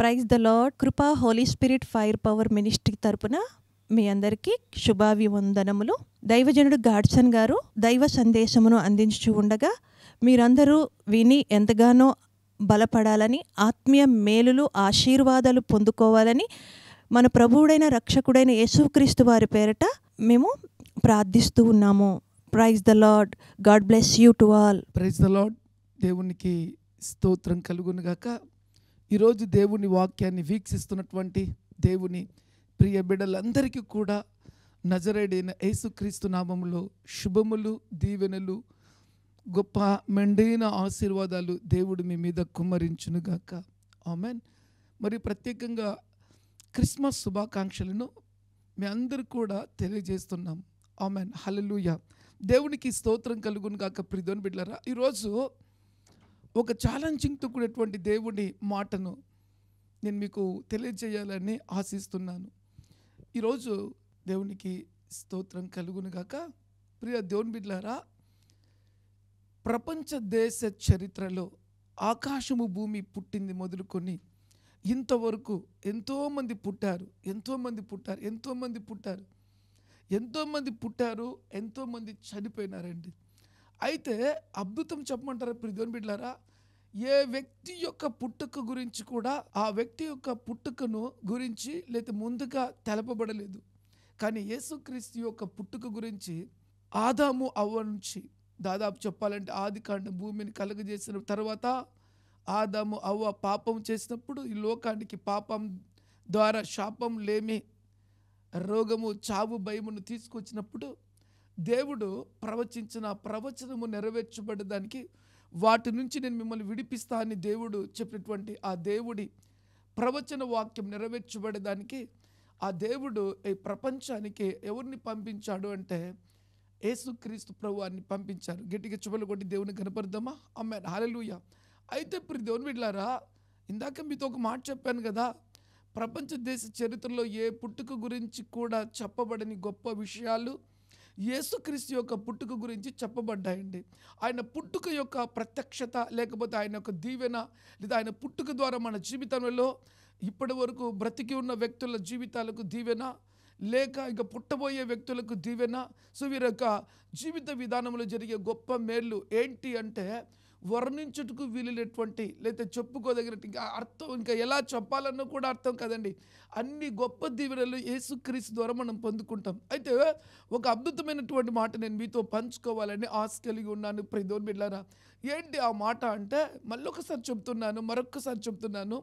Praise the lord. Krupa holy spirit fire power ministry తరపున మీ అందరికీ శుభాభివందనములు. దైవజనుడు గాడ్సన్ గారు దైవ సందేశమును అందించు ఉండగా మీరందరూ విని ఎంతగానో బలపడాలని, ఆత్మీయ మేలులు ఆశీర్వాదాలు పొందుకోవాలని మన ప్రభువుడైన రక్షకుడైన యేసుక్రీస్తు వారి పేరట మేము ప్రార్థిస్తూ ఉన్నాము. Praise the Lord. God bless you to all. Praise the Lord. దేవునికి స్తోత్రం కలుగును గాక. ఈరోజు దేవుని వాక్యాన్ని వీక్షిస్తున్నటువంటి దేవుని ప్రియ బిడ్డలందరికీ కూడా నజరేయుడైన యేసుక్రీస్తు నామములో శుభములు, దీవెనలు, గొప్ప మెండైన ఆశీర్వాదాలు దేవుడు మీ మీద కుమ్మరించునుగాక. ఆమెన్. మరి ప్రత్యేకంగా క్రిస్మస్ శుభాకాంక్షలను మీ అందరూ కూడా తెలియజేస్తున్నాం. ఆమెన్. హల్లెలూయా. దేవునికి స్తోత్రం కలుగును గాక. ప్రియమైన బిడ్డలారా, ఈరోజు ఒక ఛాలెంజింగ్తో కూడినటువంటి దేవుని మాటను నేను మీకు తెలియజేయాలని ఆశిస్తున్నాను. ఈరోజు దేవునికి స్తోత్రం కలుగును గాక. ప్రియ దేవుని బిడ్డలారా, ప్రపంచ దేశ చరిత్రలో ఆకాశము భూమి పుట్టింది మొదలుకొని ఇంతవరకు ఎంతోమంది పుట్టారు, ఎంతోమంది చనిపోయినారండి. అయితే అద్భుతం చెప్పమంటారా ప్రియమైన బిడ్డలారా, ఏ వ్యక్తి యొక్క పుట్టుక గురించి కూడా ఆ వ్యక్తి యొక్క పుట్టుకను గురించి లేదా ముందుగా తెలపబడలేదు. కానీ యేసుక్రీస్తు యొక్క పుట్టుక గురించి ఆదాము అవ్వ నుంచి దాదాపు చెప్పాలంటే ఆదికాండం భూమిని కలుగజేసిన తర్వాత ఆదాము అవ్వ పాపం చేసినప్పుడు ఈ లోకానికి పాపం ద్వారా శాపం, లేమి, రోగము, చావు, భయమును తీసుకొచ్చినప్పుడు దేవుడు ప్రవచించిన ప్రవచనము నెరవేర్చబడడానికి వాటి నుంచి నేను మిమ్మల్ని విడిపిస్తా అని దేవుడు చెప్పినటువంటి ఆ దేవుడి ప్రవచన వాక్యం నెరవేర్చబడడానికి ఆ దేవుడు ఈ ప్రపంచానికి ఎవరిని పంపించాడు అంటే యేసుక్రీస్తు ప్రభువాన్ని పంపించారు. గట్టిగా చెవులు కొట్టి దేవుని కనపడదామా? ఆమేన్. హల్లెలూయా. అయితే ప్రియ దేవుని బిడ్డలారా, ఇందాక మీతో ఒక మాట చెప్పాను కదా, ప్రపంచ దేశ చరిత్రలో ఏ పుట్టుక గురించి కూడా చెప్పబడని గొప్ప విషయాలు యేసుక్రీస్తు యొక్క పుట్టుక గురించి చెప్పబడ్డాయండి. ఆయన పుట్టుక యొక్క ప్రత్యక్షత, లేకపోతే ఆయన యొక్క దీవెన, లేదా ఆయన పుట్టుక ద్వారా మన జీవితంలో ఇప్పటి వరకు బ్రతికి ఉన్న వ్యక్తుల జీవితాలకు దీవెన, లేక ఇక పుట్టబోయే వ్యక్తులకు దీవెన. సో వీరి యొక్క జీవిత విధానంలో జరిగే గొప్ప మేళ్ళు ఏంటి అంటే వర్ణించుటకు వీలులేటువంటి, లేదా చెప్పుకోదగినట్టు ఇంకా అర్థం, ఇంకా ఎలా చెప్పాలన్నా కూడా అర్థం కదండి. అన్ని గొప్ప దీవెనలు యేసుక్రీస్తు ద్వారా మనం పొందుకుంటాం. అయితే ఒక అద్భుతమైనటువంటి మాట నేను మీతో పంచుకోవాలని ఆశ కలిగి ఉన్నాను. ప్రియ దేవుని బిడ్డలారా, ఏంటి ఆ మాట అంటే మరొకసారి చెప్తున్నాను.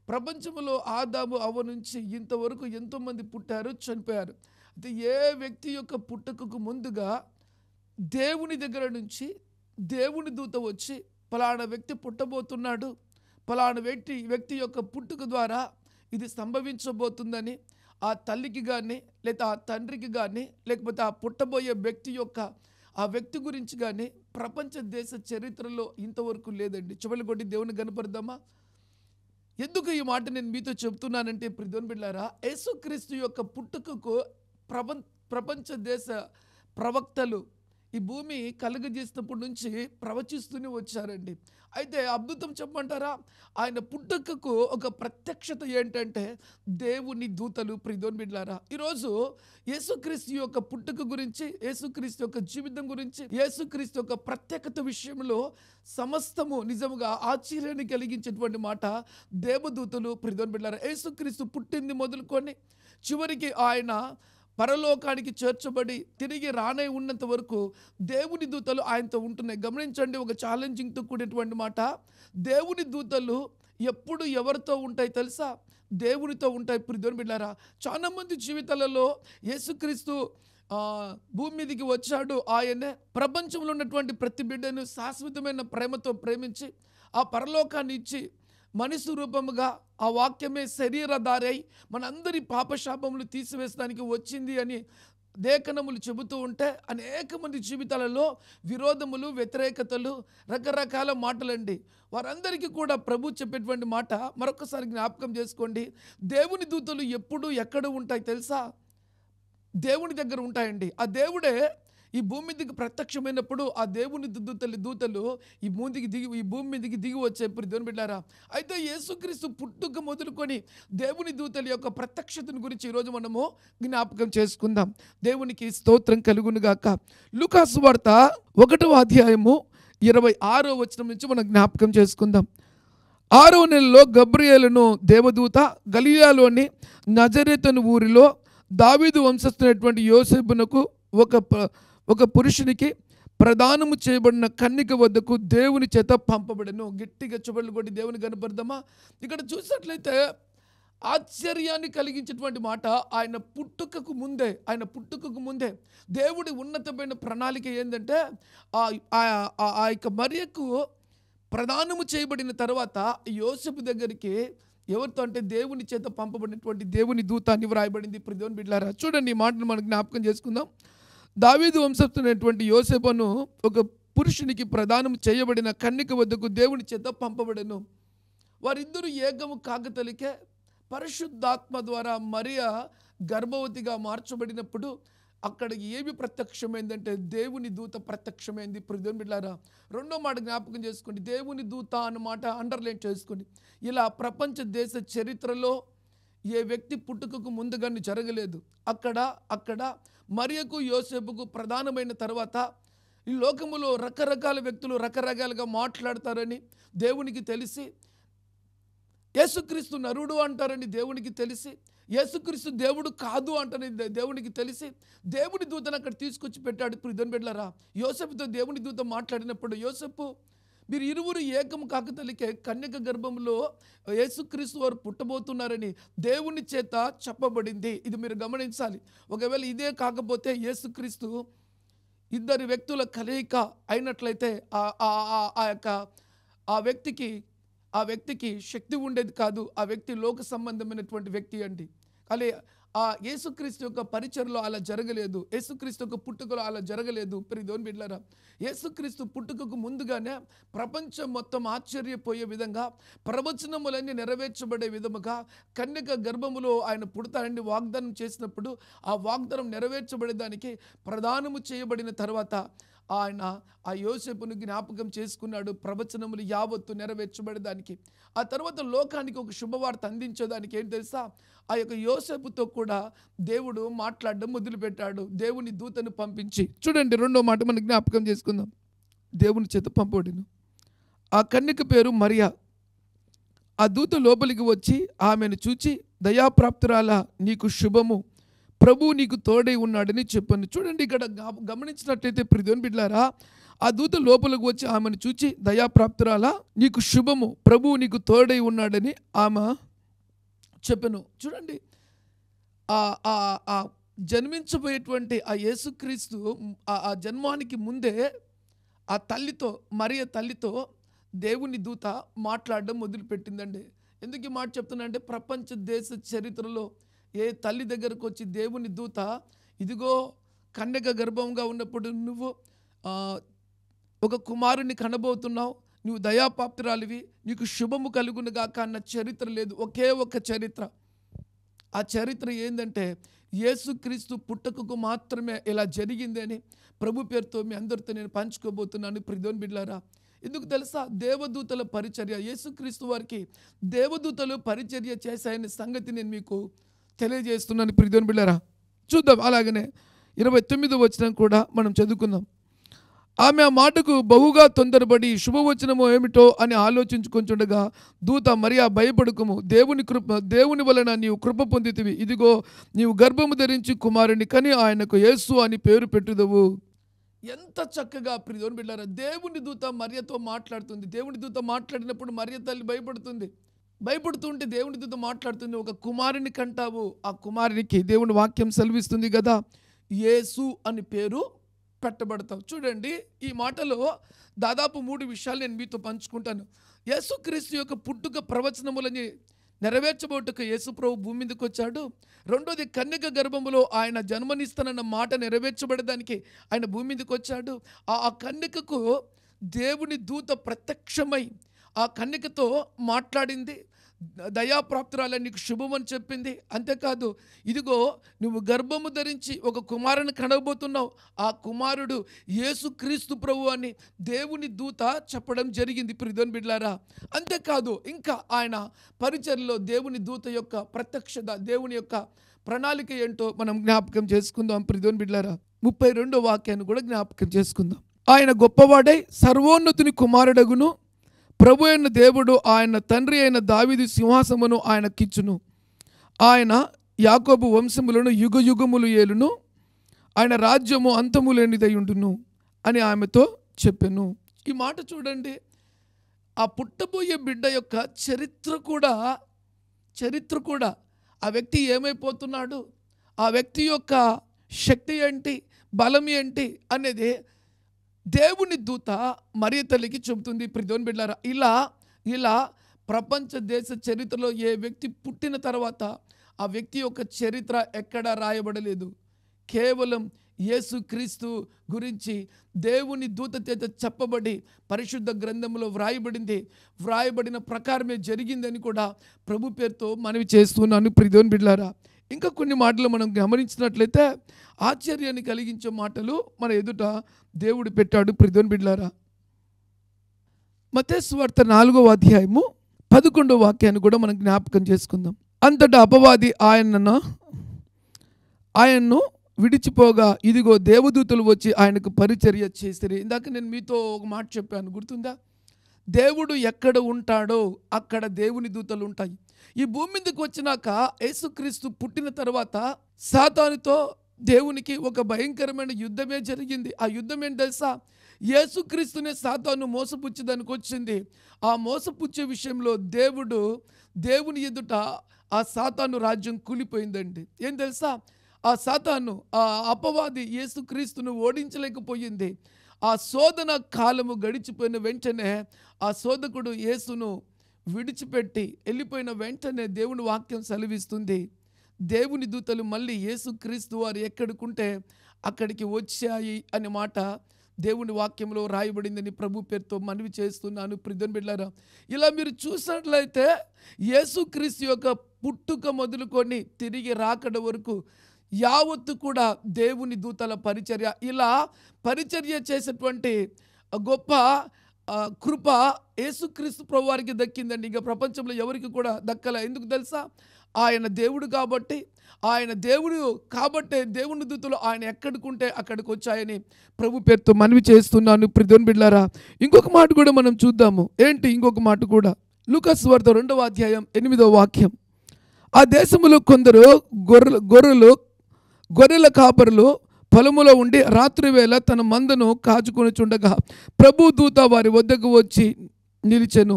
ప్రపంచంలో ఆదాము అవ్వ నుంచి ఇంతవరకు ఎంతోమంది పుట్టారు, చనిపోయారు. అయితే ఏ వ్యక్తి యొక్క పుట్టుకకు ముందుగా దేవుని దగ్గర నుంచి దేవుని దూత వచ్చి పలానా వ్యక్తి పుట్టబోతున్నాడు, పలానా వ్యక్తి యొక్క పుట్టుక ద్వారా ఇది సంభవించబోతుందని ఆ తల్లికి కానీ, లేదా ఆ తండ్రికి కానీ, లేకపోతే ఆ పుట్టబోయే వ్యక్తి యొక్క ఆ వ్యక్తి గురించి కానీ ప్రపంచ దేశ చరిత్రలో ఇంతవరకు లేదండి. చెవులు కొట్టి దేవుని కనపడదామా? ఎందుకు ఈ మాట నేను మీతో చెప్తున్నానంటే ప్రియ దేవుని బిడ్డలారా, యేసుక్రీస్తు యొక్క పుట్టుకకు ప్రపంచ దేశ ప్రవక్తలు ఈ భూమి కలుగజేసినప్పటి నుంచి ప్రవచిస్తూనే వచ్చారండి. అయితే అద్భుతం చెప్పమంటారా, ఆయన పుట్టుకకు ఒక ప్రత్యక్షత ఏంటంటే దేవుని దూతలు. ప్రియ దేవుని బిడ్డలారా, ఈరోజు యేసుక్రీస్తు యొక్క పుట్టుక గురించి, యేసుక్రీస్తు యొక్క జీవితం గురించి, యేసుక్రీస్తు యొక్క ప్రత్యేకత విషయంలో సమస్తము నిజముగా ఆశ్చర్యాన్ని కలిగించేటువంటి మాట దేవదూతలు. ప్రియ దేవుని బిడ్డలారా, యేసుక్రీస్తు పుట్టింది మొదలుకొని చివరికి ఆయన పరలోకానికి చేర్చబడి తిరిగి రానే ఉన్నంత వరకు దేవుని దూతలు ఆయనతో ఉంటున్నాయి. గమనించండి, ఒక ఛాలెంజింగ్తో కూడినటువంటి మాట. దేవుని దూతలు ఎప్పుడు ఎవరితో ఉంటాయి తెలుసా? దేవునితో ఉంటాయి. ప్రియ దేవుని బిడ్డలారా, చాలా మంది జీవితాలలో యేసుక్రీస్తు భూమి మీదకి వచ్చాడు. ఆయనే ప్రపంచంలో ఉన్నటువంటి ప్రతి బిడ్డను శాశ్వతమైన ప్రేమతో ప్రేమించి ఆ పరలోకాన్ని ఇచ్చి మనిషి రూపముగా ఆ వాక్యమే శరీరధారై మనందరి పాపశాపములు తీసివేసడానికి వచ్చింది అని లేఖనములు చెబుతూ ఉంటే అనేక మంది జీవితాలలో విరోధములు, వ్యతిరేకతలు, రకరకాల మాటలండి. వారందరికీ కూడా ప్రభు చెప్పేటువంటి మాట మరొకసారి జ్ఞాపకం చేసుకోండి. దేవుని దూతలు ఎప్పుడు ఎక్కడ ఉంటాయి తెలుసా? దేవుని దగ్గర ఉంటాయండి. ఆ దేవుడే ఈ భూమి మీదకి ప్రత్యక్షమైనప్పుడు ఆ దేవుని దూతలు ఈ భూమి మీదకి దిగి వచ్చే దేవుని బిడ్డారా. అయితే యేసుక్రీస్తు పుట్టుక మొదలుకొని దేవుని దూతల యొక్క ప్రత్యక్షతను గురించి ఈరోజు మనము జ్ఞాపకం చేసుకుందాం. దేవునికి స్తోత్రం కలుగును గాక. లూకాసు వార్త 1వ అధ్యాయము 26వ వచనం నుంచి మనం జ్ఞాపకం చేసుకుందాం. 6వ నెలలో గబ్రియేలును దేవదూత గలిలయలోని నజరేతు ఊరిలో దావీదు వంశస్థుడైనటువంటి యోసేపునకు ఒక పురుషునికి ప్రదానము చేయబడిన కన్యక వద్దకు దేవుని చేత పంపబడెను. గట్టిగా చుబడులు కొట్టి దేవుని కనపడదామా? ఇక్కడ చూసినట్లయితే ఆశ్చర్యాన్ని కలిగించేటువంటి మాట, ఆయన పుట్టుకకు ముందే దేవుడి ఉన్నతమైన ప్రణాళిక ఏంటంటే ఆ యొక్క మరియకు ప్రదానము చేయబడిన తర్వాత యోసేపు దగ్గరికి ఎవరితో అంటే దేవుని చేత పంపబడినటువంటి దేవుని దూత అని వ్రాయబడింది. దేవుని బిడ్డలారా, చూడండి ఈ మాటను మనం జ్ఞాపకం చేసుకుందాం. దావీదు వంశస్థుడైనటువంటి యోసేపును ఒక పురుషునికి ప్రదానం చేయబడిన కన్యక వద్దకు దేవుని చేత పంపబడెను. వారిద్దరూ ఏకము కాకతలికే పరిశుద్ధాత్మ ద్వారా మరియా గర్భవతిగా మార్చబడినప్పుడు అక్కడ ఏమి ప్రత్యక్షమైందంటే దేవుని దూత ప్రత్యక్షమైంది. దేవుని బిడ్డలారా, రెండో మాట జ్ఞాపకం చేసుకోండి. దేవుని దూత అన్నమాట అండర్లైన్ చేసుకోండి. ఇలా ప్రపంచ దేశ చరిత్రలో ఏ వ్యక్తి పుట్టుకకు ముందుగానే జరగలేదు. అక్కడ మరియకు యోసేపుకు ప్రధానమైన తర్వాత ఈ లోకములో రకరకాల వ్యక్తులు రకరకాలుగా మాట్లాడతారని దేవునికి తెలిసి, యేసుక్రీస్తు నరుడు అంటారని దేవునికి తెలిసి, యేసుక్రీస్తు దేవుడు కాదు అంటని దేవునికి తెలిసి దేవుని దూతను అక్కడ తీసుకొచ్చి పెట్టాడు. దేవుని బిడ్డలారా, యోసేపుతో దేవుని దూత మాట్లాడినప్పుడు, యోసేపు మీరు ఇరువురు ఏకం కాకతలికే కన్యక గర్భంలో యేసుక్రీస్తు వారు పుట్టబోతున్నారని దేవుని చేత చెప్పబడింది. ఇది మీరు గమనించాలి. ఒకవేళ ఇదే కాకపోతే యేసుక్రీస్తు ఇద్దరు వ్యక్తుల కలయిక అయినట్లయితే ఆ వ్యక్తికి శక్తి ఉండేది కాదు. ఆ వ్యక్తి లోక సంబంధమైనటువంటి వ్యక్తి అండి. కానీ ఆ యేసుక్రీస్తు యొక్క పరిచర్లో అలా జరగలేదు. యేసుక్రీస్తు యొక్క పుట్టుకలో అలా జరగలేదు. దేవుని బిడ్డలారా, యేసుక్రీస్తు పుట్టుకకు ముందుగానే ప్రపంచం మొత్తం ఆశ్చర్యపోయే విధంగా, ప్రవచనములన్నీ నెరవేర్చబడే విధముగా కన్యక గర్భములో ఆయన పుడతారని వాగ్దానం చేసినప్పుడు ఆ వాగ్దానం నెరవేర్చబడేదానికి ప్రదానము చేయబడిన తర్వాత ఆయన ఆ యోసేపును జ్ఞాపకం చేసుకున్నాడు. ప్రవచనములు యావత్తు నెరవేర్చబడేదానికి, ఆ తర్వాత లోకానికి ఒక శుభవార్త అందించేదానికి ఏం తెలుసా, ఆ యొక్క యోసేపుతో కూడా దేవుడు మాట్లాడడం మొదలుపెట్టాడు. దేవుని దూతను పంపించి, చూడండి రెండో మాట మనం జ్ఞాపకం చేసుకుందాం. దేవుని చేత పంపబడిను. ఆ కన్యక పేరు మరియా. ఆ దూత లోపలికి వచ్చి ఆమెను చూచి, దయాప్రాప్తురాల, నీకు శుభము, ప్రభు నీకు తోడై ఉన్నాడని చెప్పాను. చూడండి ఇక్కడ గమనించినట్లయితే దేవుని బిడ్డలారా, ఆ దూత లోపలికి వచ్చి ఆమెను చూచి, దయాప్రాప్తురాలా, నీకు శుభము, ప్రభు నీకు తోడై ఉన్నాడని ఆమె చెప్పాను. చూడండి, ఆ జన్మించబోయేటువంటి ఆ యేసుక్రీస్తు ఆ జన్మానికి ముందే ఆ తల్లితో, మరియ తల్లితో దేవుని దూత మాట్లాడడం మొదలుపెట్టిందండి. ఎందుకు ఈ మాట చెప్తున్నా అంటే, ప్రపంచ దేశ చరిత్రలో ఏ తల్లి దగ్గరకు వచ్చి దేవుని దూత, ఇదిగో కన్యక గర్భంగా ఉన్నప్పుడు నువ్వు ఒక కుమారుని కనబోతున్నావు, నువ్వు దయాపాప్తురాలివి, నీకు శుభము కలుగును గాక అన్న చరిత్ర లేదు. ఒకే ఒక చరిత్ర. ఆ చరిత్ర ఏంటంటే, యేసుక్రీస్తు పుట్టుకకు మాత్రమే ఇలా జరిగింది అని ప్రభు పేరుతో మీ అందరితో నేను పంచుకోబోతున్నాను. దేవుని బిడ్డలారా, ఎందుకు తెలుసా, దేవదూతల పరిచర్య, యేసుక్రీస్తు వారికి దేవదూతలు పరిచర్య చేశాయనే సంగతి నేను మీకు తెలియజేస్తున్నాను. దేవుని బిడ్డలారా, చూద్దాం. అలాగనే 29వ వచనం కూడా మనం చదువుకుందాం. ఆమె ఆ మాటకు బహుగా తొందరపడి శుభవచనము ఏమిటో అని ఆలోచించుకుంటుండగా దూత మరియా, భయపడకుము, దేవుని వలన నీవు కృప పొందితివి, ఇదిగో నీవు గర్భము ధరించి కుమారుని కని ఆయనకు యేసు అని పేరు పెట్టుదవు. ఎంత చక్కగా దేవుని బిడ్డలారా, దేవుని దూత మరియతో మాట్లాడుతుంది. దేవుని దూత మాట్లాడినప్పుడు మరియ తల్లి భయపడుతుంటే దేవుని దూత మాట్లాడుతుంది, ఒక కుమారుని కంటావు, ఆ కుమారునికి దేవుని వాక్యం సెలవిస్తుంది కదా, యేసు అని పేరు పెట్టబడతావు. చూడండి, ఈ మాటలో దాదాపు 3 విషయాలు నేను మీతో పంచుకుంటాను. యేసుక్రీస్తు యొక్క పుట్టుక ప్రవచనములని నెరవేర్చబోటకు యేసుప్రభు భూమి మీదకి వచ్చాడు. రెండోది, కన్యక గర్భములో ఆయన జన్మనిస్తానన్న మాట నెరవేర్చబడడానికి ఆయన భూమి మీదకి వచ్చాడు. ఆ కన్యకకు దేవుని దూత ప్రత్యక్షమై ఆ కన్యకతో మాట్లాడింది. దయాప్రాప్తురాలని నీకు శుభమని చెప్పింది. అంతేకాదు, ఇదిగో నువ్వు గర్భము ధరించి ఒక కుమారుని కనబోతున్నావు, ఆ కుమారుడు యేసుక్రీస్తు ప్రభు అని దేవుని దూత చెప్పడం జరిగింది ప్రియమైన బిడ్డలారా. అంతేకాదు, ఇంకా ఆయన పరిచర్యలో దేవుని దూత యొక్క ప్రత్యక్షత, దేవుని యొక్క ప్రణాళిక ఏంటో మనం జ్ఞాపకం చేసుకుందాం ప్రియమైన బిడ్డలారా. 32వ వాక్యాన్ని కూడా జ్ఞాపకం చేసుకుందాం. ఆయన గొప్పవాడై సర్వోన్నతుని కుమారుడగును, ప్రభు అయిన దేవుడు ఆయన తండ్రి అయిన దావీదు సింహాసమును ఆయనకిచ్చును. ఆయన యాకోబు వంశములను యుగయుగములు ఏలును, ఆయన రాజ్యము అంతము లేనిదై ఉండును అని ఆమెతో చెప్పెను. ఈ మాట చూడండి, ఆ పుట్టబోయే బిడ్డ యొక్క చరిత్ర కూడా ఆ వ్యక్తి ఏమైపోతున్నాడు, ఆ వ్యక్తి యొక్క శక్తి ఏంటి, బలం ఏంటి అనేది దేవుని దూత మరియ తల్లికి చెబుతుంది ప్రియమైన బిడ్డలారా. ఇలా ప్రపంచ దేశ చరిత్రలో ఏ వ్యక్తి పుట్టిన తర్వాత ఆ వ్యక్తి యొక్క చరిత్ర ఎక్కడా రాయబడలేదు. కేవలం యేసుక్రీస్తు గురించి దేవుని దూత చేత చెప్పబడి పరిశుద్ధ గ్రంథంలో వ్రాయబడిన ప్రకారమే జరిగిందని కూడా ప్రభు పేరుతో మనవి చేస్తున్నాను ప్రియమైన బిడ్డలారా. ఇంకా కొన్ని మాటలు మనం గమనించినట్లయితే ఆశ్చర్యాన్ని కలిగించే మాటలు మన ఎదుట దేవుడు పెట్టాడు ప్రియమైన బిడ్డలారా. మత్తయి సువార్త 4వ అధ్యాయము 11వ వాక్యాన్ని కూడా మనం జ్ఞాపకం చేసుకుందాం. అంతటా అపవాది ఆయన్ను విడిచిపోగా ఇదిగో దేవదూతలు వచ్చి ఆయనకు పరిచర్య చేసిరి. ఇందాక నేను మీతో ఒక మాట చెప్పాను, గుర్తుందా? దేవుడు ఎక్కడ ఉంటాడో అక్కడ దేవుని దూతలు ఉంటాయి. ఈ భూమి మీదకి వచ్చినాక యేసుక్రీస్తు పుట్టిన తర్వాత సాతానుతో దేవునికి ఒక భయంకరమైన యుద్ధమే జరిగింది. ఆ యుద్ధం ఏంటి తెలుసా? యేసుక్రీస్తునే సాతాను మోసపుచ్చేదానికి వచ్చింది. ఆ మోసపుచ్చే విషయంలో దేవుని ఎదుట ఆ సాతాను రాజ్యం కూలిపోయిందండి. ఏం తెలుసా? ఆ సాతాను, ఆ అపవాది యేసుక్రీస్తును ఓడించలేకపోయింది. ఆ శోధన కాలము గడిచిపోయిన వెంటనే ఆ శోధకుడు యేసును విడిచిపెట్టి వెళ్ళిపోయిన వెంటనే దేవుని వాక్యం సెలవిస్తుంది, దేవుని దూతలు మళ్ళీ యేసుక్రీస్తు వారు ఎక్కడికుంటే అక్కడికి వచ్చాయి అనే మాట దేవుని వాక్యంలో రాయబడిందని ప్రభు పేరుతో మనవి చేస్తున్నాను ప్రియమైన బిడ్డలారా. ఇలా మీరు చూసినట్లయితే యేసుక్రీస్తు యొక్క పుట్టుక మొదలుకొని తిరిగి రాకడ వరకు యావత్తు కూడా దేవుని దూతల పరిచర్య. ఇలా పరిచర్య చేసేటువంటి గొప్ప కృప యేసుక్రీస్తు ప్రభు వారికి దక్కిందండి. ఇంకా ప్రపంచంలో ఎవరికి కూడా దక్కలే. ఎందుకు తెలుసా? ఆయన దేవుడు కాబట్టి దేవుని దూతలు ఆయన ఎక్కడికుంటే అక్కడికి వచ్చాయని ప్రభు పేరుతో మనవి చేస్తున్నాను ప్రియమైన బిడ్డలారా. ఇంకొక మాట కూడా మనం చూద్దాము. ఏంటి ఇంకొక మాట కూడా? లూకా సువార్త 2వ అధ్యాయం 8వ వాక్యం. ఆ దేశంలో కొందరు గొర్రెల కాపరులు పొలములో ఉండి రాత్రి వేళ తన మందను కాచుకొని చుండగా ప్రభు దూత వారి వద్దకు వచ్చి నిలిచెను.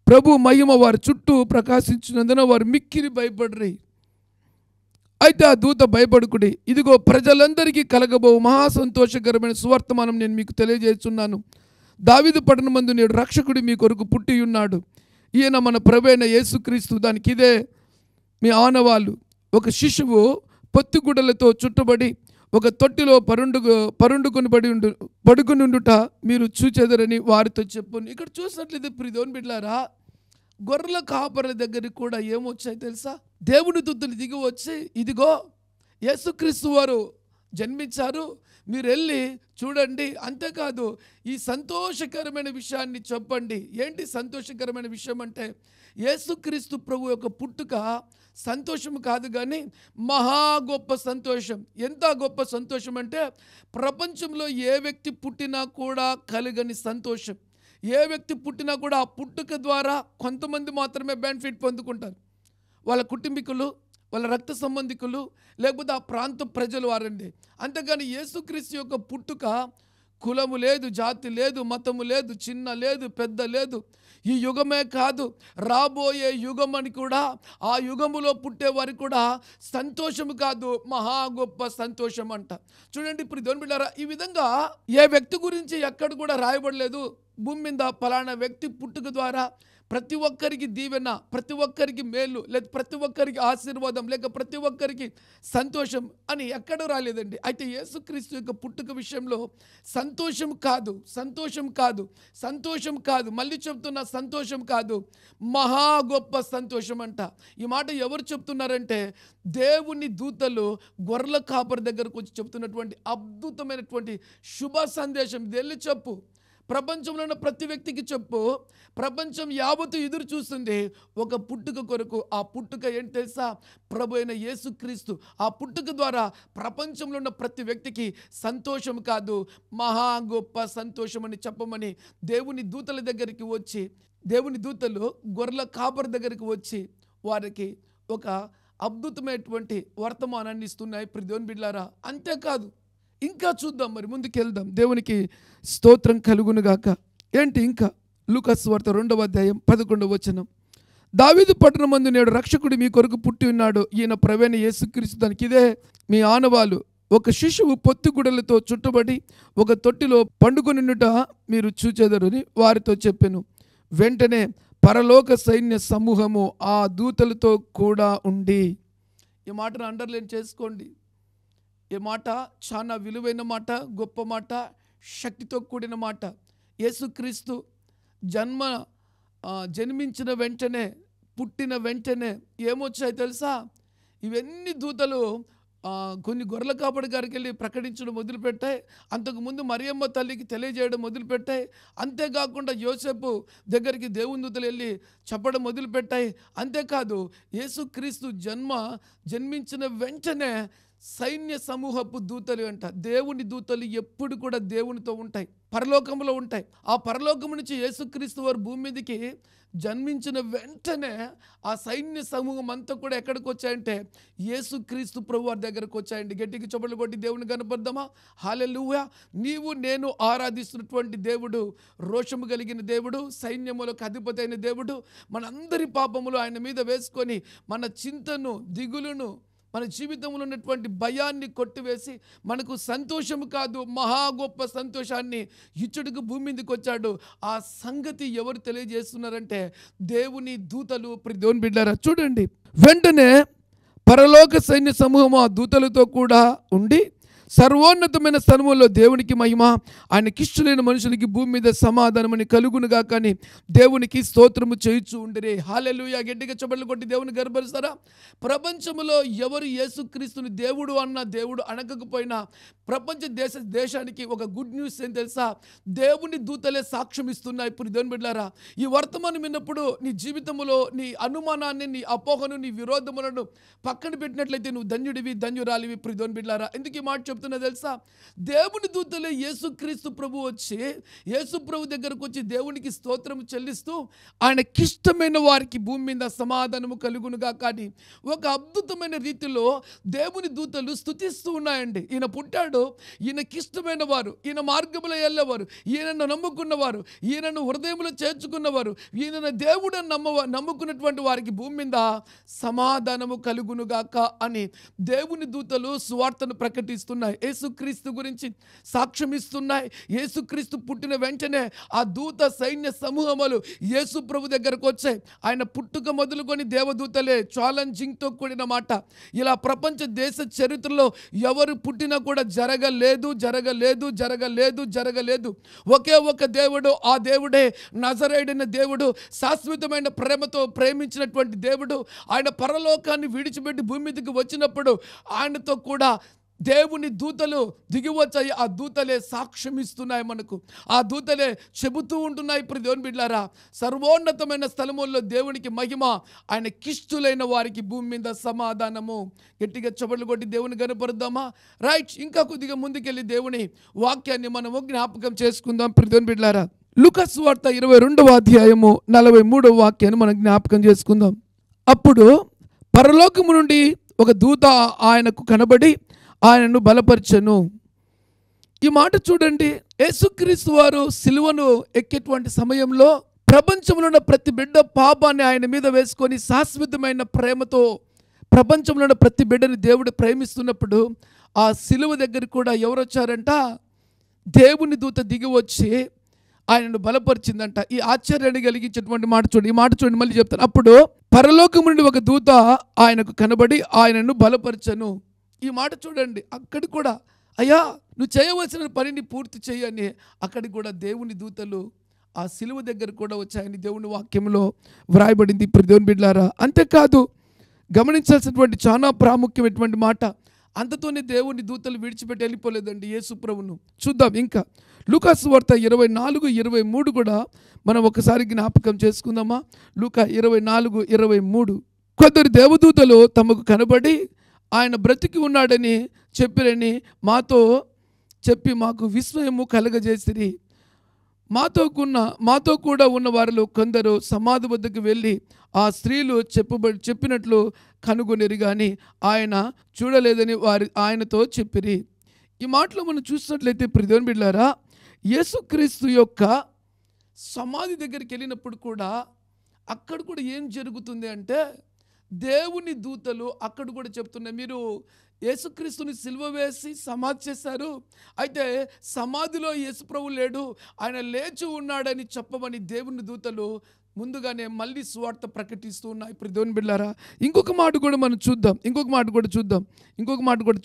ప్రభు మహిమ వారి చుట్టూ ప్రకాశించినందున వారు మిక్కిలి భయపడ్రి. అయితే ఆ దూత భయపడుకుడి, ఇదిగో ప్రజలందరికీ కలగబో మహా సంతోషకరమైన సువర్తమానం నేను మీకు తెలియజేస్తున్నాను. దావీదు పట్టణమందు నేడు రక్షకుడు మీ కొరకు పుట్టి ఉన్నాడు. ఈయన మన ప్రభువైన యేసుక్రీస్తు. దానికి ఇదే మీ ఆనవాళ్ళు. ఒక శిశువు పొత్తిగుడ్డలతో చుట్టబడి ఒక తొట్టిలో పడుకునుండుట మీరు చూచెదరని వారితో చెప్పును. ఇక్కడ చూసినట్లయితే ప్రియమైన బిడ్డలారా, గొర్రెల కాపర్ల దగ్గరికి కూడా ఏమొచ్చాయి తెలుసా? దేవుని దూతలు దిగి వచ్చి, ఇదిగో యేసుక్రీస్తు వారు జన్మించారు, మీరు వెళ్ళి చూడండి. అంతేకాదు ఈ సంతోషకరమైన విషయాన్ని చెప్పండి. ఏంటి సంతోషకరమైన విషయం అంటే, యేసుక్రీస్తు ప్రభు యొక్క పుట్టుక సంతోషం కాదు కానీ మహా గొప్ప సంతోషం. ఎంత గొప్ప సంతోషం అంటే ప్రపంచంలో ఏ వ్యక్తి పుట్టినా కూడా కలగని సంతోషం. ఏ వ్యక్తి పుట్టినా కూడా ఆ పుట్టుక ద్వారా కొంతమంది మాత్రమే బెనిఫిట్ పొందుకుంటారు. వాళ్ళ కుటుంబీకులు, వాళ్ళ రక్త సంబంధికులు, లేకపోతే ఆ ప్రాంత ప్రజలు వారండి. అంతేగాని యేసుక్రీస్తు యొక్క పుట్టుక కులము లేదు, జాతి లేదు, మతము లేదు, చిన్న లేదు, పెద్ద లేదు. ఈ యుగమే కాదు, రాబోయే యుగం అని కూడా, ఆ యుగములో పుట్టే వారికి కూడా సంతోషము కాదు, మహా గొప్ప సంతోషం అంట. చూడండి ఇప్పుడు దేవుని బిడ్డలారా, ఈ విధంగా ఏ వ్యక్తి గురించి ఎక్కడ కూడా రాయబడలేదు భూమి మీద ఫలానా వ్యక్తి పుట్టుక ద్వారా ప్రతి ఒక్కరికి దీవెన, ప్రతి ఒక్కరికి మేలు, లేక ప్రతి ఒక్కరికి ఆశీర్వాదం, లేక ప్రతి ఒక్కరికి సంతోషం అని ఎక్కడో రాలేదండి. అయితే యేసుక్రీస్తు యొక్క పుట్టుక విషయంలో సంతోషం కాదు, మళ్ళీ చెప్తున్నా, సంతోషం కాదు, మహా గొప్ప సంతోషం అంట. ఈ మాట ఎవరు చెప్తున్నారంటే దేవుని దూతలు గొర్రెల కాపరి దగ్గరకు వచ్చి చెప్తున్నటువంటి అద్భుతమైనటువంటి శుభ సందేశం. ఇది వెళ్ళి చెప్పు, ప్రపంచంలో ఉన్న ప్రతి వ్యక్తికి చెప్పు. ప్రపంచం యావత్తు ఎదురు చూస్తుంది ఒక పుట్టుక కొరకు. ఆ పుట్టుక ఏంటి తెలుసా? ప్రభు అయిన యేసుక్రీస్తు. ఆ పుట్టుక ద్వారా ప్రపంచంలో ఉన్న ప్రతి వ్యక్తికి సంతోషం కాదు, మహా గొప్ప సంతోషం అని చెప్పమని దేవుని దూతల దగ్గరికి వచ్చి, దేవుని దూతలు గొర్రెల కాపరి దగ్గరికి వచ్చి వారికి ఒక అద్భుతమైనటువంటి వర్తమానాన్ని ఇస్తున్నాయి ప్రియమైన బిడ్డలారా. అంతేకాదు, ఇంకా చూద్దాం, మరి ముందుకు వెళ్దాం. దేవునికి స్తోత్రం కలుగునుగాక. ఏంటి ఇంకా? లూకా సువార్త 2వ అధ్యాయం 11వ వచనం. దావీదు పట్టణమందు నేడు రక్షకుడు మీ కొరకు పుట్టి ఉన్నాడు, ఈయన ప్రభువైన యేసుక్రీస్తు. దానికి ఇదే మీ ఆనవాలు. ఒక శిశువు పొత్తిగుడలతో చుట్టబడి ఒక తొట్టిలో పండుకొనినుట మీరు చూచెదరని వారితో చెప్పెను. వెంటనే పరలోక సైన్య సమూహము ఆ దూతలతో కూడా ఉండి. ఈ మాటను అండర్లైన్ చేసుకోండి. ఈ మాట చాలా విలువైన మాట, గొప్ప మాట, శక్తితో కూడిన మాట. యేసుక్రీస్తు జన్మించిన వెంటనే, పుట్టిన వెంటనే ఏమొచ్చాయి తెలుసా? ఇవన్నీ దూతలు కొన్ని గొర్రెల కాపరి గారికి వెళ్ళి ప్రకటించడం మొదలుపెట్టాయి. అంతకుముందు మరియమ్మ తల్లికి తెలియజేయడం మొదలుపెట్టాయి. అంతేకాకుండా యోసేపు దగ్గరికి దేవుని దూతలు వెళ్ళి చెప్పడం మొదలుపెట్టాయి. అంతేకాదు, యేసుక్రీస్తు జన్మించిన వెంటనే సైన్య సమూహపు దూతలు అంట. దేవుని దూతలు ఎప్పుడు కూడా దేవునితో ఉంటాయి, పరలోకంలో ఉంటాయి. ఆ పరలోకము నుంచి యేసుక్రీస్తు వారు భూమి మీదకి జన్మించిన వెంటనే ఆ సైన్య సమూహం అంతా కూడా ఎక్కడికి వచ్చాయంటే యేసుక్రీస్తు ప్రభు వారి దగ్గరకు వచ్చాయండి. గట్టికి చప్పట్లు కొట్టి దేవుని కనపడదామా? హల్లెలూయా. నీవు నేను ఆరాధిస్తున్నటువంటి దేవుడు రోషము కలిగిన దేవుడు, సైన్యములకు అధిపతి అయిన దేవుడు, మనందరి పాపములు ఆయన మీద వేసుకొని మన చింతను, దిగులును, మన జీవితంలో ఉన్నటువంటి భయాన్ని కొట్టివేసి మనకు సంతోషము కాదు, మహా గొప్ప సంతోషాన్ని ఇచ్చుడుకు భూమి మీదకి వచ్చాడు. ఆ సంగతి ఎవరు తెలియజేస్తున్నారంటే దేవుని దూతలు. దేవుని బిడ్డారా, చూడండి, వెంటనే పరలోక సైన్య సమూహము ఆ దూతలతో కూడా ఉండి సర్వోన్నతమైన స్థలములో దేవునికి మహిమ, ఆయనకిష్టమైన మనుషులకి భూమి మీద సమాధానమని కలుగునుగా. కానీ దేవునికి స్తోత్రము చేయుచు ఉండిరే. హల్లెలూయా. గట్టిగా చప్పట్లు కొట్టి దేవుని గర్భరిస్తారా? ప్రపంచంలో ఎవరు యేసుక్రీస్తుని దేవుడు అన్నా, దేవుడు అనకపోయినా, ప్రపంచ దేశానికి ఒక గుడ్ న్యూస్ ఏం తెలుసా? దేవుని దూతలే సాక్ష్యం ఇస్తున్నాయి. ఇప్పుడు దేవుని బిడ్డలారా, ఈ వర్తమానం విన్నప్పుడు నీ జీవితంలో నీ అనుమానాన్ని, నీ అపోహను, నీ విరోధములను పక్కన పెట్టినట్లయితే నువ్వు ధన్యుడివి, ధన్యురాలివి. ఇప్పుడు దేవుని బిడ్డలారా, ఎందుకు ఈ మాట చెప్తున్నా తెలుసా? దేవుని దూతలే యేసుక్రీస్తు ప్రభు వచ్చి, యేసు ప్రభు దగ్గరకు వచ్చి దేవునికి స్తోత్రం చెల్లిస్తూ ఆయనకిష్టమైన వారికి భూమి మీద సమాధానము కలుగునుగా. కానీ ఒక అద్భుతమైన రీతిలో దేవుని దూతలు స్తుతిస్తూ ఉన్నాయండి. ఈయన పుట్టాడు, ఈయనకిష్టమైన వారు, ఈయన మార్గంలో వెళ్ళేవారు, ఈయనను నమ్ముకున్నవారు, ఈయనను హృదయంలో చేర్చుకున్నవారు, ఈయన దేవుడు నమ్ముకున్నటువంటి వారికి భూమి మీద సమాధానము కలుగునుగాక అని దేవుని దూతలు సువార్తను ప్రకటిస్తున్నాయి. యేసుక్రీస్తు గురించి సాక్ష్యం ఇస్తున్నాయి. యేసుక్రీస్తు పుట్టిన వెంటనే ఆ దూత సైన్య సమూహములు యేసు ప్రభు దగ్గరకు వచ్చాయి. ఆయన పుట్టుక మొదలుకొని దేవదూతలే. ఛాలెంజింగ్తో కూడిన మాట. ఇలా ప్రపంచ దేశ చరిత్రలో ఎవరు పుట్టినా కూడా జరగలేదు. ఒకే ఒక దేవుడు, ఆ దేవుడే నజరేయుడైన దేవుడు, శాశ్వతమైన ప్రేమతో ప్రేమించినటువంటి దేవుడు. ఆయన పరలోకాన్ని విడిచిపెట్టి భూమి మీదకి వచ్చినప్పుడు ఆయనతో కూడా దేవుని దూతలు దిగి వచ్చాయి. ఆ దూతలే సాక్ష్యం ఇస్తున్నాయి మనకు. ఆ దూతలే చెబుతూ ఉంటున్నాయి. ఇప్పుడు దేవుని బిడ్డలారా, సర్వోన్నతమైన స్థలముల్లో దేవునికి మహిమ, ఆయన కిష్టులైన వారికి భూమి మీద సమాధానము. గట్టిగా చప్పట్లు కొట్టి దేవుని కనపరుద్దామా? రైట్. ఇంకా కొద్దిగా ముందుకెళ్ళి దేవుని వాక్యాన్ని మనము జ్ఞాపకం చేసుకుందాం. ఇప్పుడు దేవుని బిడ్డలారా, లూకా సువార్త 22వ అధ్యాయము 43వ వాక్యాన్ని మనం జ్ఞాపకం చేసుకుందాం. అప్పుడు పరలోకము నుండి ఒక దూత ఆయనకు కనబడి ఆయనను బలపరచెను. ఈ మాట చూడండి. యేసుక్రీస్తు వారు సిలువను ఎక్కేటువంటి సమయంలో ప్రపంచంలో ఉన్న ప్రతి బిడ్డ పాపాన్ని ఆయన మీద వేసుకొని శాశ్వతమైన ప్రేమతో ప్రపంచంలో ఉన్న ప్రతి బిడ్డని దేవుడు ప్రేమిస్తున్నప్పుడు ఆ సిలువ దగ్గర కూడా ఎవరు వచ్చారంట? దేవుని దూత దిగి వచ్చి ఆయనను బలపరిచిందంట. ఈ ఆశ్చర్యాన్ని కలిగించేటువంటి మాట చూడండి. ఈ మాట చూడండి, మళ్ళీ చెప్తాను. అప్పుడు పరలోకం నుండి ఒక దూత ఆయనకు కనబడి ఆయనను బలపరచను. ఈ మాట చూడండి. అక్కడ కూడా అయ్యా నువ్వు చేయవలసిన పనిని పూర్తి చేయని అక్కడికి కూడా దేవుని దూతలు ఆ సిలువ దగ్గర కూడా వచ్చాయని దేవుని వాక్యంలో వ్రాయబడింది. దేవుని బిడ్డలారా, అంతేకాదు గమనించాల్సినటువంటి చాలా ప్రాముఖ్యమైనటువంటి మాట, అంతతోనే దేవుని దూతలు విడిచిపెట్టి వెళ్ళిపోలేదండి యేసు ప్రభువును. చూద్దాం ఇంకా లూకా సువార్త 24:23 కూడా మనం ఒకసారి జ్ఞాపకం చేసుకుందామా. లూకా 24:23 కొందరు దేవదూతలు తమకు కనబడి ఆయన బ్రతికి ఉన్నాడని చెప్పిరని మాతో చెప్పి మాకు విస్మయము కలగజేసిరి. మాతో కూడా ఉన్న వారిలో కొందరు సమాధి వద్దకు వెళ్ళి ఆ స్త్రీలు చెప్పినట్లు కనుగొనిరి కానీ ఆయన చూడలేదని ఆయనతో చెప్పిరి. ఈ మాటలో మనం చూసినట్లయితే దేవుని బిడ్డలారా, యేసుక్రీస్తు యొక్క సమాధి దగ్గరికి వెళ్ళినప్పుడు కూడా అక్కడ కూడా ఏం జరుగుతుంది అంటే దేవుని దూతలు అక్కడ కూడా చెప్తున్నాయి, మీరు యేసుక్రీస్తుని సిలువ వేసి సమాధి చేశారు, అయితే సమాధిలో యేసుప్రభు లేడు, ఆయన లేచి ఉన్నాడని చెప్పమని దేవుని దూతలు ముందుగానే మళ్ళీ సువార్త ప్రకటిస్తూ ఉన్నాయి. దేవుని బిడ్డలారా, ఇంకొక మాట కూడా మనం చూద్దాం. ఇంకొక మాట కూడా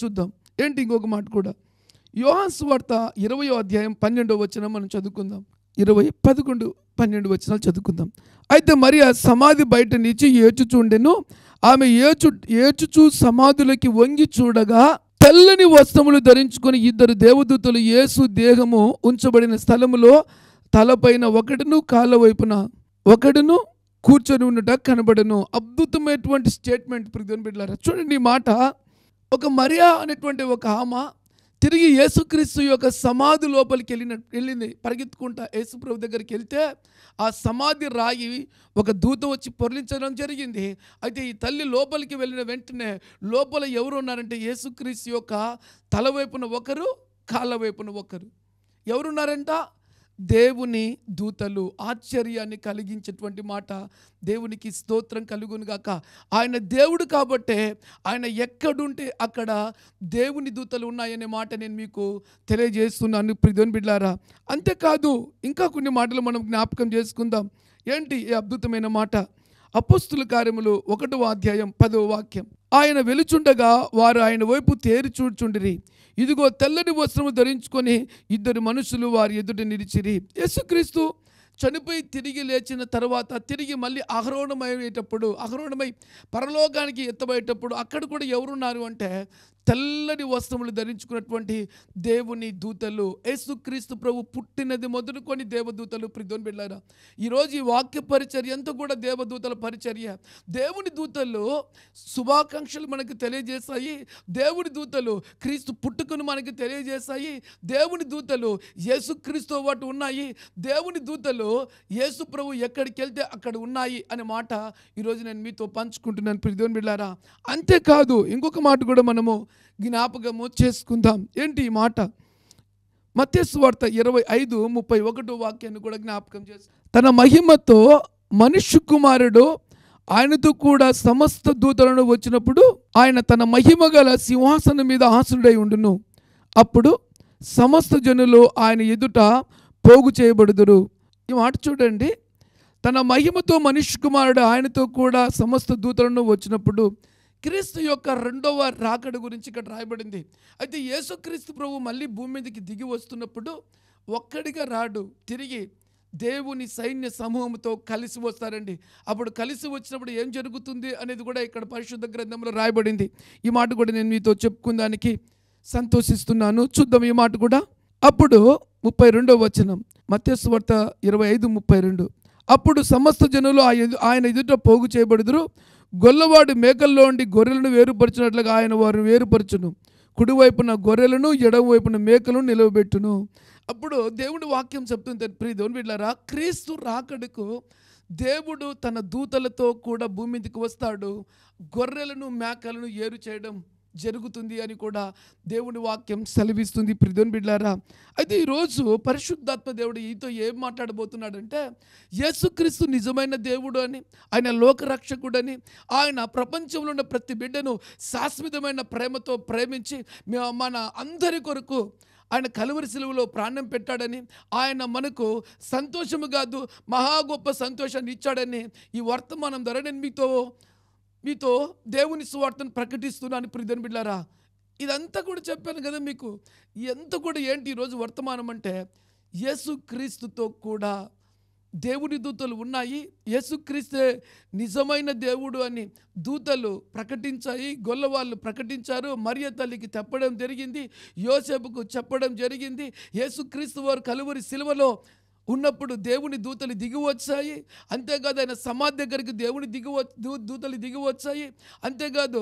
చూద్దాం. ఏంటి ఇంకొక మాట కూడా? యోహాను సువార్త 20వ అధ్యాయం 12వ వచనం మనం చదువుకుందాం. 11-12 వచనాలు చదువుకుందాం. అయితే మరియ సమాధి బయట నుంచి ఏడ్చుచుండెను. ఆమె ఏడ్చుచు సమాధులకి వంగి చూడగా తెల్లని వస్త్రములు ధరించుకొని ఇద్దరు దేవదూతలు యేసు దేహము ఉంచబడిన స్థలములో తలపైన ఒకడును కాళ్ళ వైపున ఒకడును కూర్చొని ఉన్నట కనబడను. అద్భుతమైనటువంటి స్టేట్మెంట్ దేవుని బిడ్డలారా. చూడండి ఈ మాట. ఒక మరియా అనేటువంటి ఒక ఆమె తిరిగి యేసుక్రీస్తు యొక్క సమాధి లోపలికి వెళ్ళింది పరిగెత్తుకుంటా. యేసుప్రభు దగ్గరికి వెళ్తే ఆ సమాధి రాయి ఒక దూత వచ్చి పొర్లించడం జరిగింది. అయితే ఈ తల్లి లోపలికి వెళ్ళిన వెంటనే లోపల ఎవరు ఉన్నారంటే యేసుక్రీస్తు యొక్క తల వైపున ఒకరు, కాళ్ళ వైపున ఒకరు. ఎవరున్నారంట? దేవుని దూతలు. ఆశ్చర్యాన్ని కలిగించేటువంటి మాట. దేవునికి స్తోత్రం కలుగును గాక. ఆయన దేవుడు కాబట్టే ఆయన ఎక్కడుంటే అక్కడ దేవుని దూతలు ఉన్నాయనే మాట నేను మీకు తెలియజేస్తున్నాను దేవుని బిడ్డలారా. అంతేకాదు ఇంకా కొన్ని మాటలు మనం జ్ఞాపకం చేసుకుందాం. ఏంటి ఈ అద్భుతమైన మాట? అపోస్తుల కార్యములు 1వ అధ్యాయం 10వ వాక్యం. ఆయన వెలుచుండగా వారు ఆయన వైపు తేరి చూచుచుండిరి. ఇదిగో తెల్లని వస్త్రము ధరించుకొని ఇద్దరు మనుషులు వారి ఎదుట నిలిచిరి. యేసుక్రీస్తు చనిపోయి తిరిగి లేచిన తర్వాత తిరిగి మళ్ళీ ఆరోహణమై పరలోకానికి ఎత్తబోయేటప్పుడు అక్కడ కూడా ఎవరున్నారు అంటే తెల్లని వస్త్రములు ధరించుకున్నటువంటి దేవుని దూతలు. యేసుక్రీస్తు ప్రభు పుట్టినది మొదలుకొని దేవదూతలు. దేవుని బిడ్డలారా, ఈరోజు ఈ వాక్య పరిచర్య అంతా కూడా దేవదూతల పరిచర్య. దేవుని దూతలు శుభాకాంక్షలు మనకు తెలియజేస్తాయి. దేవుని దూతలు క్రీస్తు పుట్టుకను మనకి తెలియజేస్తాయి. దేవుని దూతలు యేసుక్రీస్తు వాటి ఉన్నాయి. దేవుని దూతలు యేసు ప్రభు ఎక్కడికి వెళ్తే అక్కడ ఉన్నాయి అనే మాట ఈరోజు నేను మీతో పంచుకుంటున్నాను దేవుని బిడ్డలారా. అంతేకాదు ఇంకొక మాట కూడా మనము జ్ఞాపకము చేసుకుందాం. ఏంటి ఈ మాట? మత్తయి సువార్త 25:31 వాక్యాన్ని కూడా జ్ఞాపకం చేస్తాం. తన మహిమతో మనుష్య కుమారుడు ఆయనతో కూడా సమస్త దూతలను వచ్చినప్పుడు ఆయన తన మహిమ గల సింహాసనం మీద ఆసనుడై ఉండును. అప్పుడు సమస్త జనులు ఆయన ఎదుట పోగు చేయబడుదురు. ఈ మాట చూడండి. తన మహిమతో మనుష్య కుమారుడు ఆయనతో కూడా సమస్త దూతలను వచ్చినప్పుడు క్రీస్తు యొక్క రెండవ రాకడ గురించి ఇక్కడ రాయబడింది. అయితే యేసుక్రీస్తు ప్రభు మళ్ళీ భూమి మీదకి దిగి వస్తున్నప్పుడు ఒక్కడిగా రాడు, తిరిగి దేవుని సైన్య సమూహంతో కలిసి వస్తారండి. అప్పుడు కలిసి వచ్చినప్పుడు ఏం జరుగుతుంది అనేది కూడా ఇక్కడ పరిశుద్ధ గ్రంథంలో రాయబడింది. ఈ మాట కూడా నేను మీతో చెప్పుకుందానికి సంతోషిస్తున్నాను. చూద్దాం ఈ మాట కూడా. అప్పుడు 32వ వచనం, మత్తయి సువార్త 25:32. అప్పుడు సమస్త జనులు ఆయన ఎదుట పోగు చేయబడుదురు. గొల్లవాడు మేకల్లో ఉండి గొర్రెలను వేరుపరచినట్లుగా ఆయన వారిని వేరుపరచును. కుడివైపున గొర్రెలను ఎడమవైపున మేకలను నిలవబెట్టును. అప్పుడు దేవుడి వాక్యం చెప్తుంది దేవుని బిడ్డలారా, క్రీస్తు రాకడకు దేవుడు తన దూతలతో కూడా భూమి మీదకి వస్తాడు. గొర్రెలను మేకలను ఏరు చేయడం జరుగుతుంది అని కూడా దేవుని వాక్యం సెలవిస్తుంది దేవుని బిడ్డలారా. అయితే ఈరోజు పరిశుద్ధాత్మ దేవుడు ఈతో ఏం మాట్లాడబోతున్నాడంటే యేసుక్రీస్తు నిజమైన దేవుడు అని, ఆయన లోకరక్షకుడని, ఆయన ప్రపంచంలో ఉన్న ప్రతి బిడ్డను శాశ్వతమైన ప్రేమతో ప్రేమించి మన అందరి కొరకు ఆయన కలువరి సిలువలో ప్రాణం పెట్టాడని, ఆయన మనకు సంతోషము కాదు మహా గొప్ప సంతోషాన్ని ఇచ్చాడని ఈ వర్తమానం ద్వారా నేను మీతో దేవుని సువార్తను ప్రకటిస్తున్నాను ప్రియమైన బిడ్డలారా. ఇదంతా కూడా చెప్పాను కదా మీకు. ఎంత కూడా ఏంటి ఈరోజు వర్తమానం అంటే, యేసుక్రీస్తుతో కూడా దేవుని దూతలు ఉన్నాయి, యేసుక్రీస్తే నిజమైన దేవుడు అని దూతలు ప్రకటించాయి, గొల్లవాళ్ళు ప్రకటించారు, మరియ తల్లికి చెప్పడం జరిగింది, యోసేపుకు చెప్పడం జరిగింది. యేసుక్రీస్తు వారు కలువరి సిలువలో ఉన్నప్పుడు దేవుని దూతలు దిగి వచ్చాయి. అంతేకాదు ఆయన సమాధి దగ్గరికి దూతలు దిగి వచ్చాయి. అంతేకాదు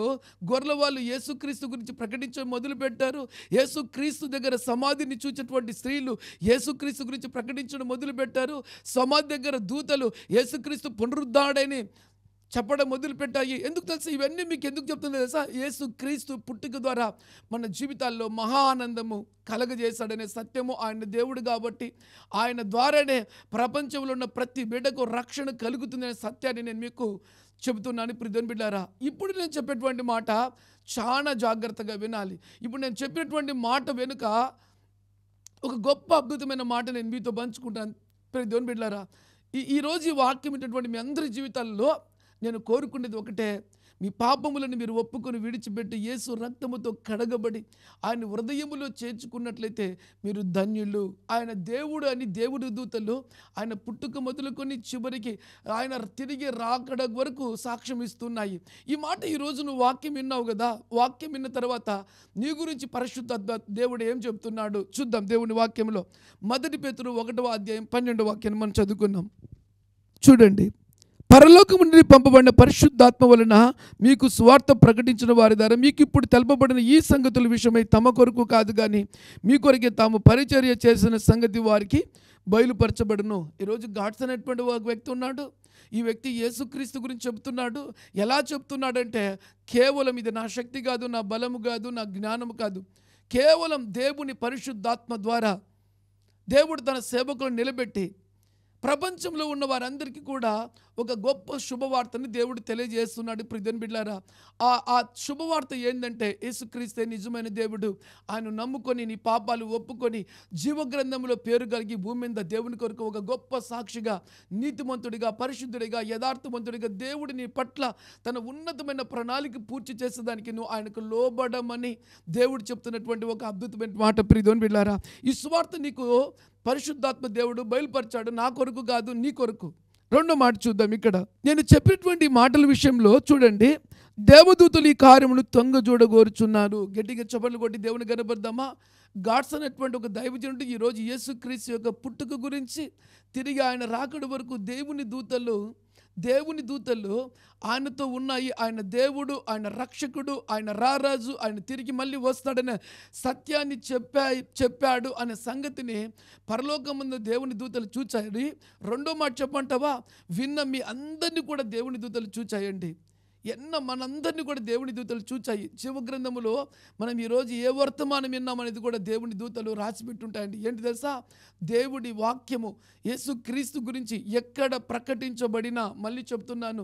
గొర్రెల వాళ్ళు యేసుక్రీస్తు గురించి ప్రకటించడం మొదలుపెట్టారు. యేసుక్రీస్తు దగ్గర సమాధిని చూచేటువంటి స్త్రీలు యేసుక్రీస్తు గురించి ప్రకటించడం మొదలుపెట్టారు. సమాధి దగ్గర దూతలు యేసుక్రీస్తు పునరుద్ధాడని చెప్పడం మొదలుపెట్టాయి. ఎందుకు తెలుసా? ఇవన్నీ మీకు ఎందుకు చెప్తుంది తెలుసా? యేసుక్రీస్తు పుట్టుక ద్వారా మన జీవితాల్లో మహా ఆనందము కలగజేశాడనే సత్యము, ఆయన దేవుడు కాబట్టి ఆయన ద్వారానే ప్రపంచంలో ఉన్న ప్రతి బిడ్డకు రక్షణ కలుగుతుందనే సత్యాన్ని నేను మీకు చెబుతున్నాను ప్రియమైన బిడ్డలారా. ఇప్పుడు నేను చెప్పేటువంటి మాట చాలా జాగ్రత్తగా వినాలి. ఇప్పుడు నేను చెప్పినటువంటి మాట వెనుక ఒక గొప్ప అద్భుతమైన మాట నేను మీతో పంచుకుంటాను ప్రియమైన బిడ్డలారా. ఈరోజు ఈ వాక్యం ఇటువంటి మీ అందరి జీవితాల్లో నేను కోరుకునేది ఒకటే, మీ పాపములను మీరు ఒప్పుకొని విడిచిపెట్టి యేసు రక్తముతో కడగబడి ఆయన హృదయములో చేర్చుకున్నట్లయితే మీరు ధన్యులు. ఆయన దేవుడు అని దేవుడి దూతలు ఆయన పుట్టుక మొదలుకొని చివరికి ఆయన తిరిగి రాకడ వరకు సాక్ష్యం ఇస్తున్నాయి. ఈ మాట ఈరోజు నువ్వు వాక్యం విన్నావు కదా. వాక్యం విన్న తర్వాత నీ గురించి పరిశుద్ధ దేవుడు ఏం చెప్తున్నాడు చూద్దాం. దేవుని వాక్యంలో 1 పేతురు 1వ అధ్యాయం 12వ వాక్యాన్ని మనం చదువుకున్నాం. చూడండి. పరలోకము నుండి పంపబడిన పరిశుద్ధాత్మ వలన మీకు స్వార్థ ప్రకటించిన వారి ద్వారా మీకు ఇప్పుడు తెలపబడిన ఈ సంగతుల విషయమై తమ కొరకు కాదు కానీ మీ కొరకే తాము పరిచర్య చేసిన సంగతి వారికి బయలుపరచబడును. ఈరోజు గాడ్స్ అనేటువంటి ఒక వ్యక్తి ఉన్నాడు. ఈ వ్యక్తి యేసుక్రీస్తు గురించి చెబుతున్నాడు. ఎలా చెప్తున్నాడంటే, కేవలం ఇది నా శక్తి కాదు, నా బలము కాదు, నా జ్ఞానము కాదు, కేవలం దేవుని పరిశుద్ధాత్మ ద్వారా దేవుడు తన సేవకులను నిలబెట్టి ప్రపంచంలో ఉన్న వారందరికీ కూడా ఒక గొప్ప శుభవార్తని దేవుడు తెలియజేస్తున్నాడు ప్రియమైన బిడ్డలారా. ఆ శుభవార్త ఏంటంటే, యేసుక్రీస్తే నిజమైన దేవుడు. ఆయన నమ్ముకొని నీ పాపాలు ఒప్పుకొని జీవగ్రంథంలో పేరు కలిగి భూమి మీద దేవుని కొరకు ఒక గొప్ప సాక్షిగా, నీతిమంతుడిగా, పరిశుద్ధుడిగా, యథార్థవంతుడిగా దేవుడి నీ పట్ల తన ఉన్నతమైన ప్రణాళిక పూర్తి చేసేదానికి నువ్వు ఆయనకు లోబడమని దేవుడు చెప్తున్నటువంటి ఒక అద్భుతమైన మాట ప్రియమైన బిడ్డలారా. ఈ సువార్త నీకు పరిశుద్ధాత్మ దేవుడు బయలుపరిచాడు, నా కొరకు కాదు, నీ కొరకు. రెండో మాట చూద్దాం. ఇక్కడ నేను చెప్పినటువంటి మాటల విషయంలో చూడండి, దేవదూతలు ఈ కార్యమును తొంగ చూడగోరుచున్నారు. గట్టిగా చప్పట్లు కొట్టి దేవుని గనపడదామా? గాడ్స్ అనేటువంటి ఒక దైవజనుడు ఈరోజు యేసుక్రీస్తు యొక్క పుట్టుక గురించి, తిరిగి ఆయన రాకడ వరకు దేవుని దూతలు ఆయనతో ఉన్నాయి. ఆయన దేవుడు, ఆయన రక్షకుడు, ఆయన రారాజు, ఆయన తిరిగి మళ్ళీ వస్తాడనే సత్యాన్ని చెప్పాడు అనే సంగతిని పరలోకమందు దేవుని దూతలు చూచాయి. రెండో మాట చెప్పంటావా? విన్న మీ అందరినీ కూడా దేవుని దూతలు చూచాయండి. మనందరినీ కూడా దేవుని దూతలు చూచాయి. జీవగ్రంథములో మనం ఈరోజు ఏ వర్తమానం విన్నామనేది కూడా దేవుని దూతలు రాసిపెట్టుంటాయండి. ఏంటి తెలుసా? దేవుడి వాక్యము యేసుక్రీస్తు గురించి ఎక్కడ ప్రకటించబడినా, మళ్ళీ చెప్తున్నాను,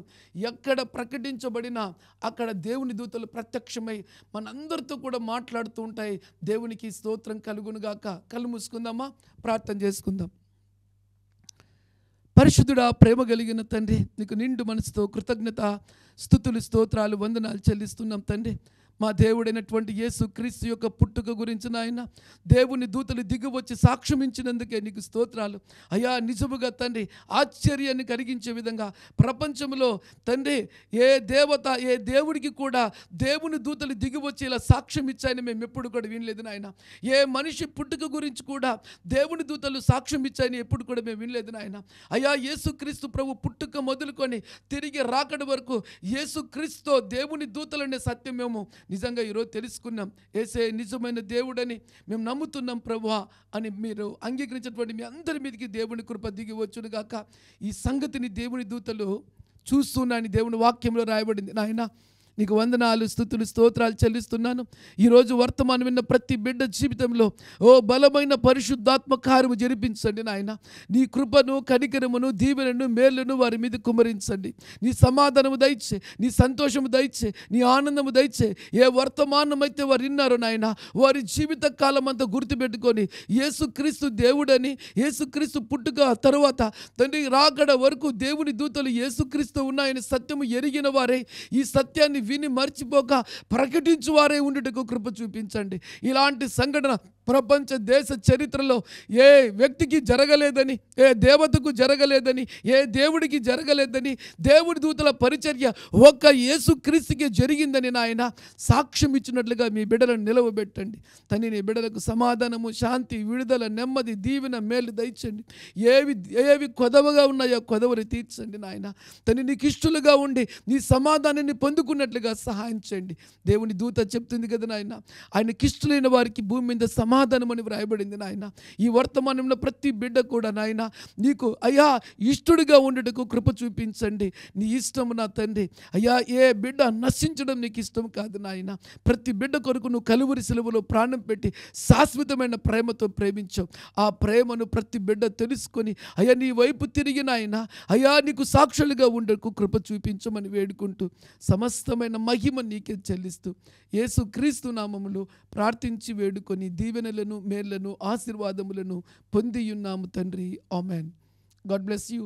ఎక్కడ ప్రకటించబడినా అక్కడ దేవుని దూతలు ప్రత్యక్షమై మనందరితో కూడా మాట్లాడుతూ ఉంటాయి. దేవునికి స్తోత్రం కలుగునుగాక. కళ్ళు మూసుకుందామా? ప్రార్థన చేసుకుందాం. పరిశుద్ధుడా, ప్రేమ కలిగిన తండ్రి, నీకు నిండు మనసుతో కృతజ్ఞత స్తుతులు స్తోత్రాలు వందనాలు చెల్లిస్తున్నాం తండ్రి. మా దేవుడైనటువంటి యేసుక్రీస్తు యొక్క పుట్టుక గురించి నాయన దేవుని దూతలు దిగివచ్చి సాక్ష్యమించినందుకే నీకు స్తోత్రాలు అయ్యా. నిజముగా తండ్రి, ఆశ్చర్యాన్ని కలిగించే విధంగా ప్రపంచంలో తండ్రి ఏ దేవత, ఏ దేవుడికి కూడా దేవుని దూతలు దిగివచ్చి ఇలా సాక్ష్యం ఇచ్చాయని మేము ఎప్పుడు కూడా వినలేదు నాయన. ఏ మనిషి పుట్టుక గురించి కూడా దేవుని దూతలు సాక్ష్యం ఇచ్చాయని ఎప్పుడు కూడా మేము వినలేదు నాయన. అయ్యా, యేసుక్రీస్తు ప్రభు పుట్టుక మొదలుకొని తిరిగి రాకడ వరకు యేసుక్రీస్తుతో దేవుని దూతలనే సత్యం మేము నిజంగా ఈరోజు తెలుసుకున్నాం. యేసే నిజమైన దేవుడని మేము నమ్ముతున్నాం ప్రభువా అని మీరు అంగీకరించినటువంటి మీ అందరి మీదకి దేవుని కృప దిగి వచ్చును గాక. ఈ సంగతిని దేవుని దూతలు చూస్తున్నాయని దేవుని వాక్యంలో రాయబడింది నాయన. నీకు వందనాలు, స్తుతులు, స్తోత్రాలు చెల్లిస్తున్నాను. ఈరోజు వర్తమానం విన్న ప్రతి బిడ్డ జీవితంలో బలమైన పరిశుద్ధాత్మ కార్యము జరిపించండి నాయన. నీ కృపను, కనికరమును, దీవెనను, మేలును వారి మీద కుమరించండి. నీ సమాధానము దయచే, నీ సంతోషము దయచే, నీ ఆనందము దయచే. ఏ వర్తమానం అయితే వారు విన్నారో నాయన, వారి జీవిత కాలం అంతా గుర్తుపెట్టుకొని యేసుక్రీస్తు దేవుడని, యేసుక్రీస్తు పుట్టుక తరువాత తండ్రి రాకడ వరకు దేవుని దూతలు యేసుక్రీస్తు ఉన్నాయని సత్యము ఎరిగిన వారే, ఈ సత్యాన్ని విని మర్చిపోక ప్రకటించు వారే ఉండుటకు కృప చూపించండి. ఇలాంటి సంఘటన ప్రపంచ దేశ చరిత్రలో ఏ వ్యక్తికి జరగలేదని, ఏ దేవతకు జరగలేదని, ఏ దేవుడికి జరగలేదని, దేవుడి దూతల పరిచర్య ఒక్క యేసుక్రీస్తుకే జరిగిందని నాయన సాక్ష్యం ఇచ్చినట్లుగా మీ బిడ్డలను నిలవబెట్టండి. తని నీ బిడ్డలకు సమాధానము, శాంతి, విడుదల, నెమ్మది, దీవెన, మేలు దయచండి. ఏవి కొదవగా ఉన్నాయో కొదవని తీర్చండి నాయన. తని నీకు ఇష్టలుగా ఉండి నీ సమాధానాన్ని పొందుకున్నట్లుగా సహాయం చేయండి. దేవుని దూత చెప్తుంది కదా నాయన, ఆయనకి ఇష్టలైన వారికి భూమి మీద సమాధానం అని వ్రాయబడింది నాయన. ఈ వర్తమానంలో ప్రతి బిడ్డ కూడా నాయన నీకు అయ్యా ఇష్టడుగా ఉండటకు కృప చూపించండి. నీ ఇష్టము నా తండ్రి. అయ్యా ఏ బిడ్డ నశించడం నీకు ఇష్టం కాదు నాయన. ప్రతి బిడ్డ కొరకు నువ్వు కలువరి సిలువలో ప్రాణం పెట్టి శాశ్వతమైన ప్రేమతో ప్రేమించావు. ఆ ప్రేమను ప్రతి బిడ్డ తెలుసుకొని అయ్యా నీ వైపు తిరిగి నాయన అయ్యా నీకు సాక్షులుగా ఉండకు కృప చూపించమని వేడుకుంటూ సమస్తమైన మహిమ నీకే చెల్లిస్తూ యేసుక్రీస్తు నామములో ప్రార్థించి వేడుకొని దీవెనలను, మేళ్లను, ఆశీర్వాదములను పొందియున్నాము తండ్రి. ఆమెన్. God bless you.